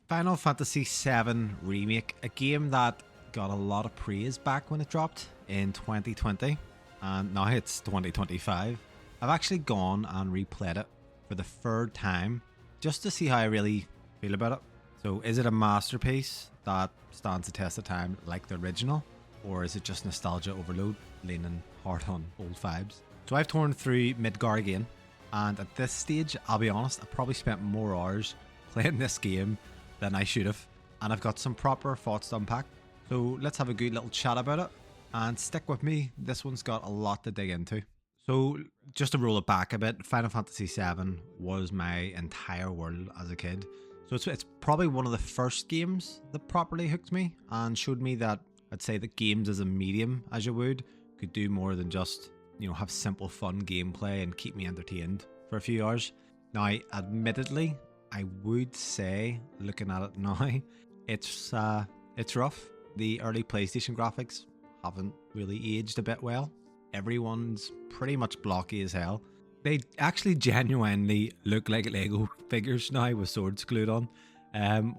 Final Fantasy VII Remake, a game that got a lot of praise back when it dropped in 2020, and now it's 2025. I've actually gone and replayed it for the third time just to see how I really feel about it. So, is it a masterpiece that stands the test of time like the original, or is it just nostalgia overload leaning hard on old vibes? So, I've torn through Midgar again, and at this stage, I'll be honest, I've probably spent more hours playing this game than I should have, and I've got some proper thoughts to unpack. So let's have a good little chat about it, and stick with me, this one's got a lot to dig into. So just to roll it back a bit, Final Fantasy VII was my entire world as a kid. So it's probably one of the first games that properly hooked me and showed me that I'd say that games as a medium, as you would, could do more than just, have simple fun gameplay and keep me entertained for a few hours. Now, admittedly, I would say, looking at it now, it's rough. The early PlayStation graphics haven't really aged a bit well. Everyone's pretty much blocky as hell. They actually genuinely look like Lego figures now with swords glued on,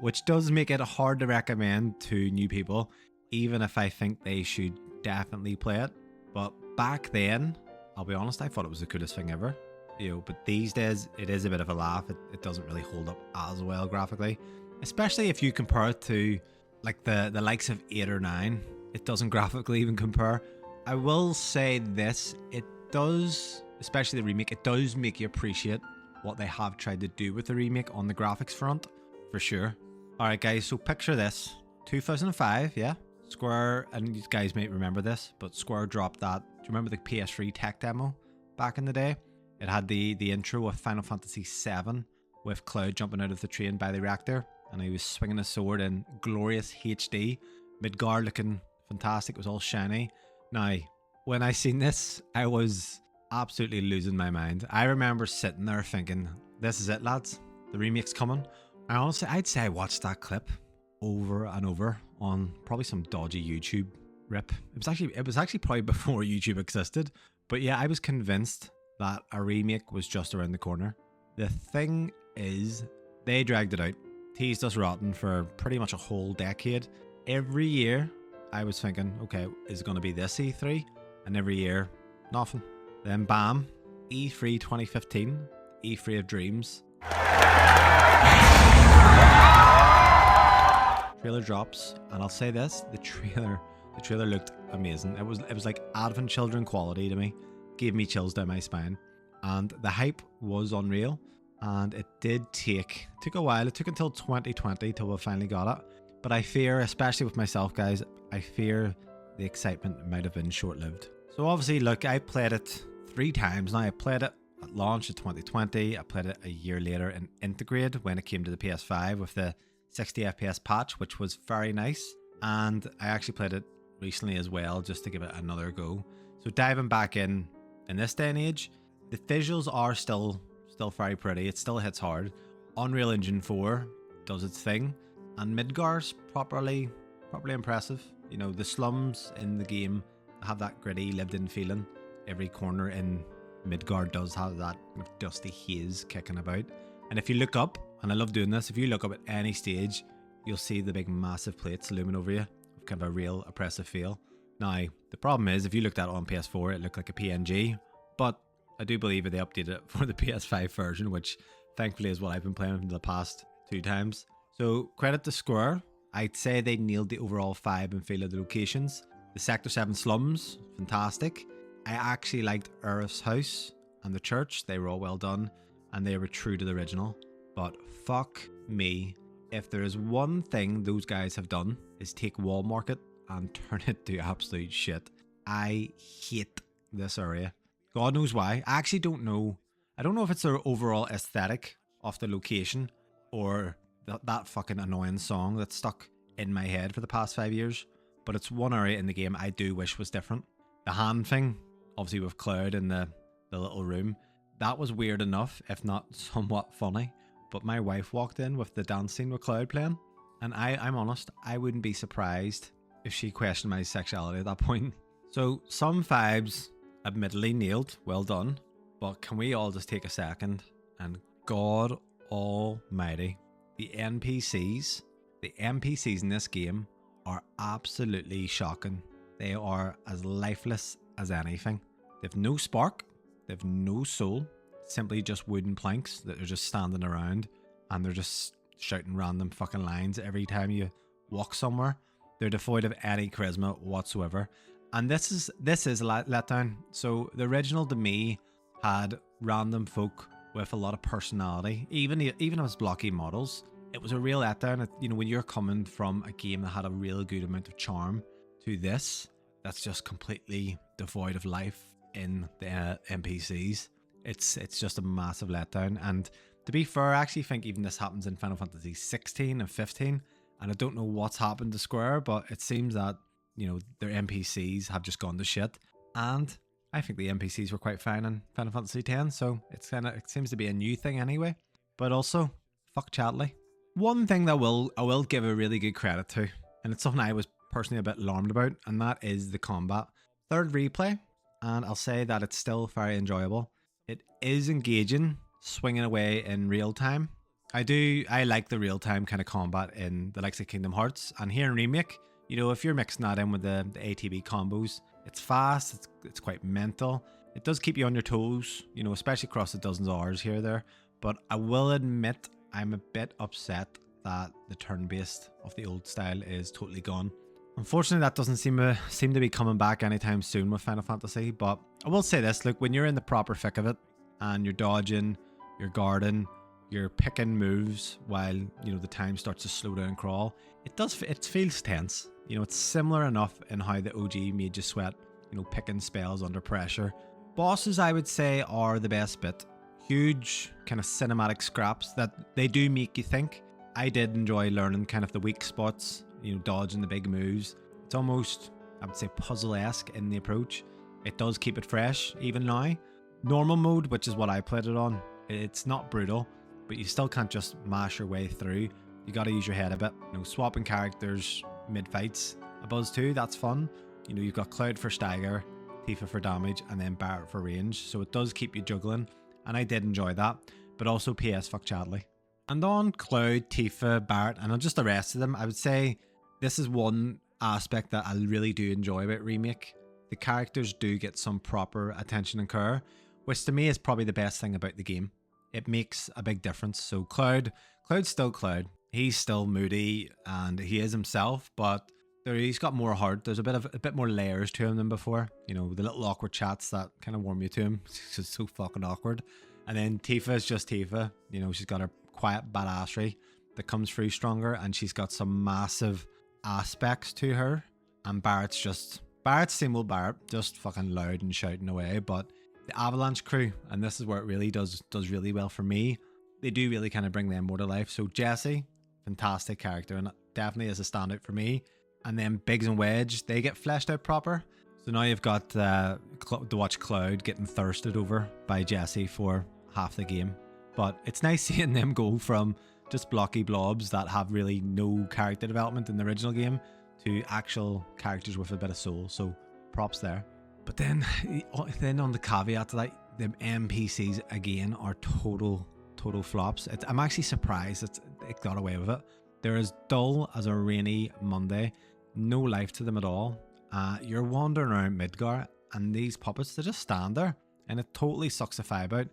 which does make it hard to recommend to new people, even if I think they should definitely play it. But back then, I'll be honest, I thought it was the coolest thing ever. But these days it is a bit of a laugh. It doesn't really hold up as well graphically, especially if you compare it to like the likes of 8 or 9. It doesn't graphically even compare. I will say this, it does, especially the remake, it does make you appreciate what they have tried to do with the remake on the graphics front, for sure. Alright guys, so picture this, 2005, yeah? Square, and you guys might remember this, but Square dropped that, do you remember the PS3 tech demo back in the day? It had the intro of Final Fantasy VII with Cloud jumping out of the train by the reactor, and he was swinging a sword in glorious HD. Midgar looking fantastic, it was all shiny. Now, when I seen this, I was absolutely losing my mind. I remember sitting there thinking, this is it lads, the remake's coming. I honestly, I'd say I watched that clip over and over on probably some dodgy YouTube rip. It was actually probably before YouTube existed, but yeah, I was convinced that a remake was just around the corner. The thing is, they dragged it out, teased us rotten for pretty much a whole decade. Every year, I was thinking, okay, is it going to be this E3? And every year, nothing. Then bam, E3 2015, E3 of Dreams. Trailer drops, and I'll say this, the trailer looked amazing. It was like Advent Children quality to me. Gave me chills down my spine, and the hype was unreal, and it took a while. It took until 2020 till we finally got it, but I fear, especially with myself guys, I fear the excitement might have been short-lived. So obviously, look, I played it 3 times now. I played it at launch in 2020, I played it a year later in Integrate when it came to the PS5 with the 60 FPS patch, which was very nice, and I actually played it recently as well just to give it another go. So diving back in this day and age, the visuals are still very pretty. It still hits hard. Unreal Engine 4 does its thing, and Midgar's properly impressive. The slums in the game have that gritty, lived-in feeling. Every corner in Midgar does have that dusty haze kicking about. And if you look up, and I love doing this, if you look up at any stage, you'll see the big massive plates looming over you with kind of a real oppressive feel. Now, the problem is, if you looked at it on PS4, it looked like a PNG, but I do believe that they updated it for the PS5 version, which thankfully is what I've been playing for the past 2 times. So, credit to Square, I'd say they nailed the overall vibe and feel of the locations. The Sector 7 slums, fantastic. I actually liked Aerith's house and the church, they were all well done, and they were true to the original. But fuck me, if there is one thing those guys have done, is take Wall Market and turn it to absolute shit. I hate this area. God knows why. I actually don't know. I don't know if it's their overall aesthetic of the location or that fucking annoying song that's stuck in my head for the past 5 years. But it's one area in the game I do wish was different. The hand thing, obviously with Cloud in the little room, that was weird enough, if not somewhat funny. But my wife walked in with the dance scene with Cloud playing, and I'm honest, I wouldn't be surprised if she questioned my sexuality at that point. So some vibes admittedly nailed, well done, but can we all just take a second and God almighty, the NPCs. The NPCs in this game are absolutely shocking. They are as lifeless as anything. They have no spark, they have no soul, simply just wooden planks that are just standing around, and they're just shouting random fucking lines every time you walk somewhere. They're devoid of any charisma whatsoever. And this is a letdown. So the original to me had random folk with a lot of personality, even as blocky models. It was a real letdown. You know, when you're coming from a game that had a real good amount of charm to this, that's just completely devoid of life in the NPCs. It's just a massive letdown. And to be fair, I actually think even this happens in Final Fantasy 16 and 15. And I don't know what's happened to Square, but it seems that, you know, their NPCs have just gone to shit. And I think the NPCs were quite fine in Final Fantasy X, so it seems to be a new thing anyway. But also, fuck Chatley. One thing that I will give a really good credit to, and it's something I was personally a bit alarmed about, and that is the combat. Third replay, and I'll say that it's still very enjoyable. It is engaging, swinging away in real time. I like the real time kind of combat in the likes of Kingdom Hearts, and here in Remake, you know, if you're mixing that in with the ATB combos, it's fast, it's quite mental. It does keep you on your toes, you know, especially across the dozens of hours here or there. But I will admit, I'm a bit upset that the turn-based of the old style is totally gone. Unfortunately, that doesn't seem to be coming back anytime soon with Final Fantasy. But I will say this, look, when you're in the proper thick of it and you're dodging, you're guarding, you're picking moves while, you know, the time starts to slow down and crawl, it feels tense. You know, it's similar enough in how the OG made you sweat, you know, picking spells under pressure. Bosses, I would say, are the best bit. Huge kind of cinematic scraps that they do make you think. I did enjoy learning kind of the weak spots, you know, dodging the big moves. It's almost, I would say, puzzle-esque in the approach. It does keep it fresh, even now. Normal mode, which is what I played it on, it's not brutal, but you still can't just mash your way through. You gotta use your head a bit. You know, swapping characters mid-fights, a buzz too, that's fun. You know, you've got Cloud for stagger, Tifa for damage, and then Barret for range, so it does keep you juggling, and I did enjoy that. But also PS fuck Chadley. And on Cloud, Tifa, Barret, and on just the rest of them, I would say this is one aspect that I really do enjoy about Remake. The characters do get some proper attention and care, which to me is probably the best thing about the game. It makes a big difference. So Cloud's still Cloud. He's still moody and he is himself, but he's got more heart. There's a bit more layers to him than before. You know, the little awkward chats that kind of warm you to him. It's just so fucking awkward. And then Tifa is just Tifa. You know, she's got her quiet badassery that comes through stronger, and she's got some massive aspects to her. And Barret's same old Barret, just fucking loud and shouting away. But the Avalanche crew, and this is where it really does really well for me, they do really kind of bring them more to life. So Jessie, fantastic character, and definitely is a standout for me. And then Biggs and Wedge, they get fleshed out proper. So now you've got to watch Cloud getting thirsted over by Jessie for half the game. But it's nice seeing them go from just blocky blobs that have really no character development in the original game to actual characters with a bit of soul. So props there. But then on the caveat to that, the NPCs again are total flops. I'm actually surprised it got away with it. They're as dull as a rainy Monday. No life to them at all. You're wandering around Midgar and these puppets, they just stand there and it totally sucks the vibe out.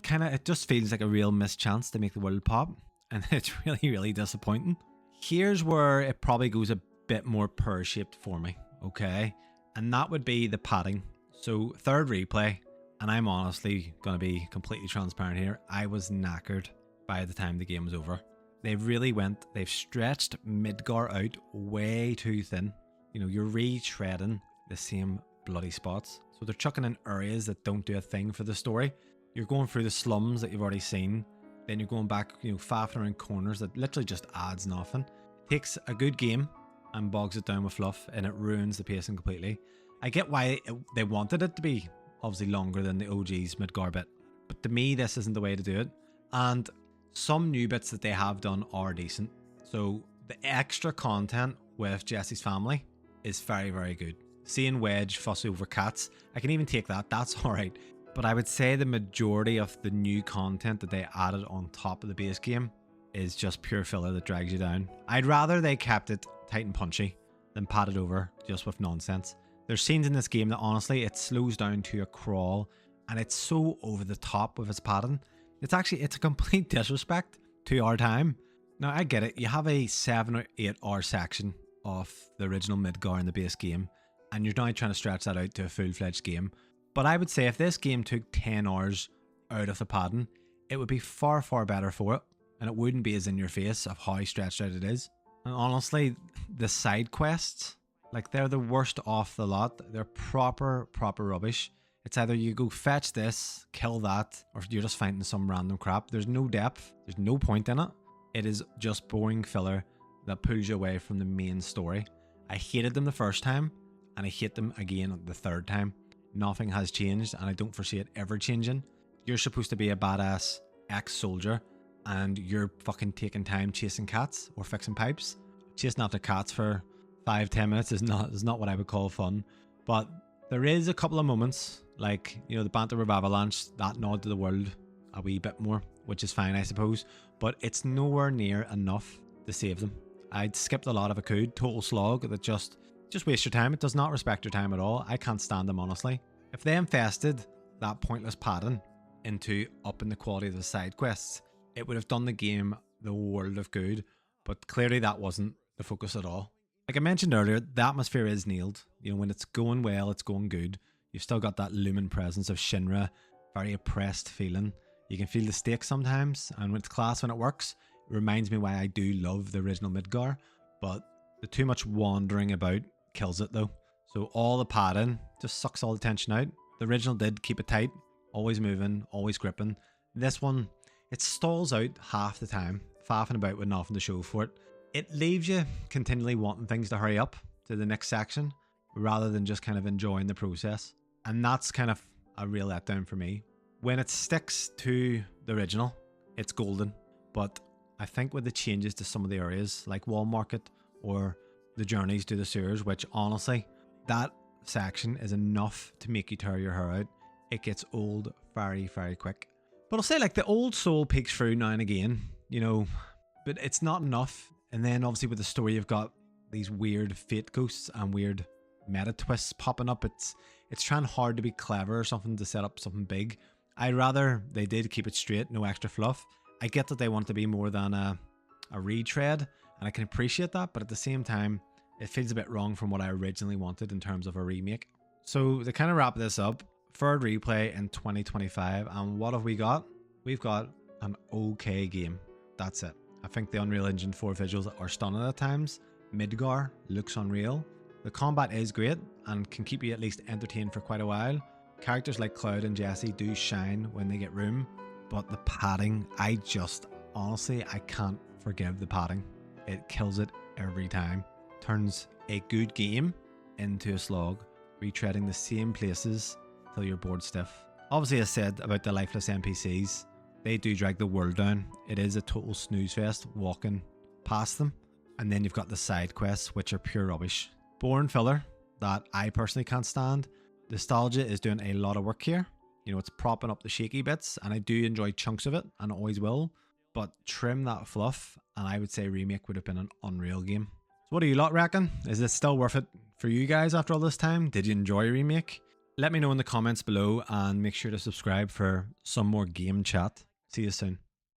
It just feels like a real missed chance to make the world pop, and it's really disappointing. Here's where it probably goes a bit more pear-shaped for me, okay? And that would be the padding. So third replay, and I'm honestly going to be completely transparent here, I was knackered by the time the game was over. They've stretched Midgar out way too thin. You know, you're retreading the same bloody spots. So they're chucking in areas that don't do a thing for the story. You're going through the slums that you've already seen. Then you're going back, you know, faffing around corners that literally just adds nothing. It takes a good game and bogs it down with fluff, and it ruins the pacing completely. I get why they wanted it to be obviously longer than the OG's Midgar bit, but to me this isn't the way to do it. And some new bits that they have done are decent. So the extra content with Jessie's family is very good. Seeing Wedge fuss over cats, I can even take that, that's alright. But I would say the majority of the new content that they added on top of the base game is just pure filler that drags you down. I'd rather they kept it tight and punchy than padded over just with nonsense. There's scenes in this game that honestly it slows down to a crawl, and it's so over the top with its padding. It's a complete disrespect to our time. Now I get it, you have a 7 or 8 hour section of the original Midgar in the base game, and you're now trying to stretch that out to a full-fledged game. But I would say if this game took 10 hours out of the padding, it would be far, far better for it, and it wouldn't be as in your face of how stretched out it is. And honestly, the side quests, like, they're the worst off the lot. They're proper rubbish. It's either you go fetch this, kill that, or you're just finding some random crap. There's no depth. There's no point in it. It is just boring filler that pulls you away from the main story. I hated them the first time, and I hate them again the third time. Nothing has changed, and I don't foresee it ever changing. You're supposed to be a badass ex-soldier, and you're fucking taking time chasing cats or fixing pipes. Chasing after cats for 5-10 minutes is not what I would call fun. But there is a couple of moments, like, you know, the banter with Avalanche, that nod to the world a wee bit more, which is fine, I suppose. But it's nowhere near enough to save them. I'd skipped a lot if I could. Total slog that just waste your time. It does not respect your time at all. I can't stand them, honestly. If they infested that pointless padding into upping the quality of the side quests, it would have done the game the world of good. But clearly that wasn't the focus at all. Like I mentioned earlier, the atmosphere is nailed. You know, when it's going well, it's going good. You've still got that looming presence of Shinra, very oppressed feeling. You can feel the stakes sometimes, and when it's class, when it works, it reminds me why I do love the original Midgar. But the too much wandering about kills it though. So all the padding just sucks all the tension out. The original did keep it tight, always moving, always gripping. This one, it stalls out half the time, faffing about with nothing to show for it. It leaves you continually wanting things to hurry up to the next section, rather than just kind of enjoying the process. And that's kind of a real letdown for me. When it sticks to the original, it's golden. But I think with the changes to some of the areas, like Wall Market or the journeys to the sewers, which honestly, that section is enough to make you tear your hair out. It gets old very, very quick. But I'll say, like, the old soul peeks through now and again, you know, but it's not enough. And then obviously with the story, you've got these weird fate ghosts and weird meta twists popping up. It's trying hard to be clever or something to set up something big. I'd rather they did keep it straight, no extra fluff. I get that they want to be more than a retread, and I can appreciate that, but at the same time, it feels a bit wrong from what I originally wanted in terms of a remake. So to kind of wrap this up, third replay in 2025, and what have we got? We've got an okay game. That's it. I think the Unreal Engine 4 visuals are stunning at times. Midgar looks unreal. The combat is great and can keep you at least entertained for quite a while. Characters like Cloud and Jesse do shine when they get room, but the padding, honestly, I can't forgive the padding. It kills it every time. Turns a good game into a slog, retreading the same places till you're bored stiff. Obviously, as said about the lifeless NPCs, they do drag the world down. It is a total snooze fest walking past them. And then you've got the side quests, which are pure rubbish. Boring filler that I personally can't stand. Nostalgia is doing a lot of work here. You know, it's propping up the shaky bits, and I do enjoy chunks of it, and always will. But trim that fluff, and I would say Remake would have been an unreal game. So what do you lot reckon? Is this still worth it for you guys after all this time? Did you enjoy Remake? Let me know in the comments below, and make sure to subscribe for some more game chat. See you soon.